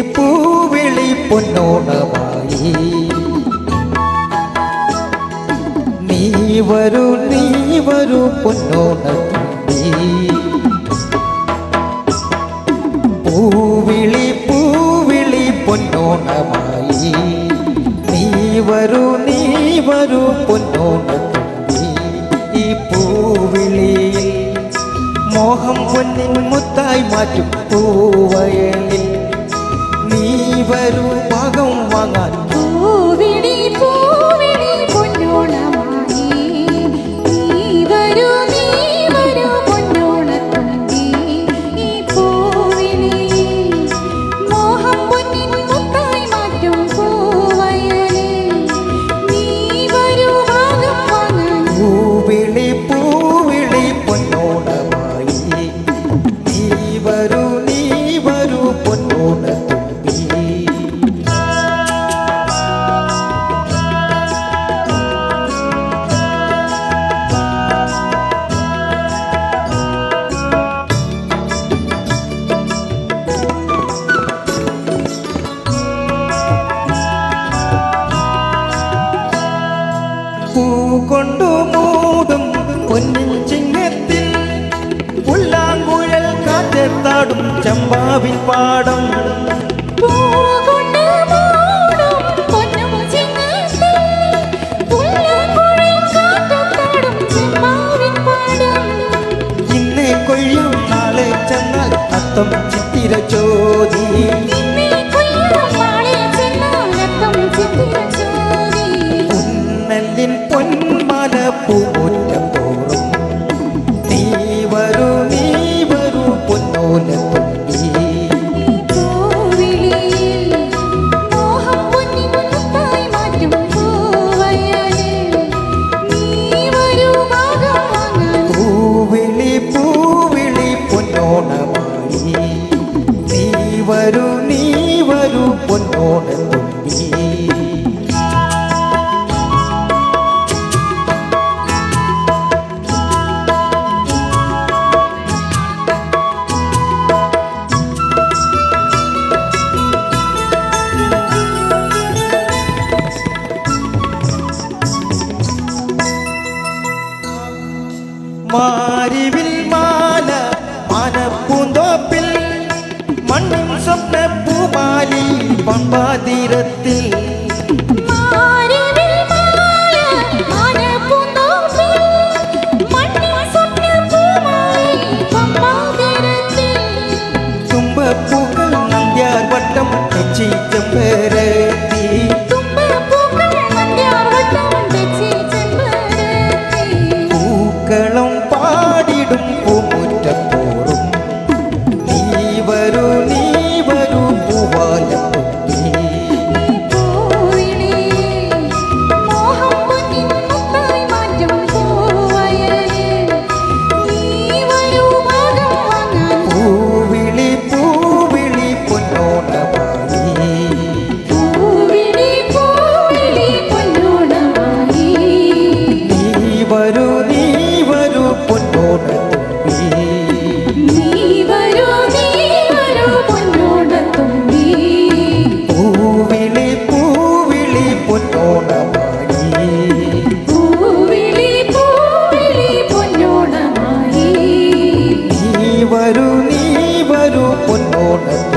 പൂവിളി പൊന്നോണമായി നീ വരൂ പൊന്നോണത്തുമ്പി. പൂവിളി പൊന്നോണമായി നീ വരൂ പൊന്നോണത്തുമ്പി. ഈ പൂവിളിയിൽ മോഹം പൊന്നിൻ മുത്തായി മാറ്റും പൂവയലിൽ നീ വരൂ ഭാഗം വാങ്ങാൻ. പൂവിളി പൊന്നോണമായി നീ വരൂ പൊന്നോണത്തുമ്പി. ഈ പൂവിളി മോഹം പൊന്നിൻ മുത്തായി മാറ്റും പൂവയലിൽ നീ വരൂ ഭാഗം വാങ്ങാൻ. പൂവിളി പൊന്നോണമായി നീ വരൂ പൊന്നോണത്തുമ്പി. പൂ കൊണ്ടു മൂടും പൊന്നിൻ ചിങ്ങത്തിൽ പുല്ലാങ്കുഴൽ കാറ്റത്താടും ചമ്പാവിൻ പാടം. ഇന്നേ കൊയ്യും നാളെ ചെന്നാൽ അത്തം ചിത്തിര ചോദി. പുന്നല്ലിൻ പൊന്മാല പൂമുറ്റം തോറും നീ വരൂ പൊന്നോണത്തുമ്പി. പൂവിളി പൊന്നോണമായി നീ വരൂ പൊന്നോണത്തുമ്പി. മാരിവിൽ മാല മാനപ്പൂന്തോപ്പിൽ മണ്ണും സ്വപ്ന പൂമാലി പമ്പാതീരത്തിൽ. തുമ്പപ്പൂക്കൾ നന്ദ്യാർ വട്ടം തെച്ചി ചെമ്പരത്തി. പൂക്കളം പാടിടും പൂമുറ്റത്തോറും നീ വരൂ പൂവാലത്തുമ്പി. പൂവിളി പൊന്നോണമായി നീ വരൂ പൊന്നോണത്തുമ്പി. പൂവിളി പൊന്നോണമായി നീ വരൂ പൊന്നോണത്തുമ്പി.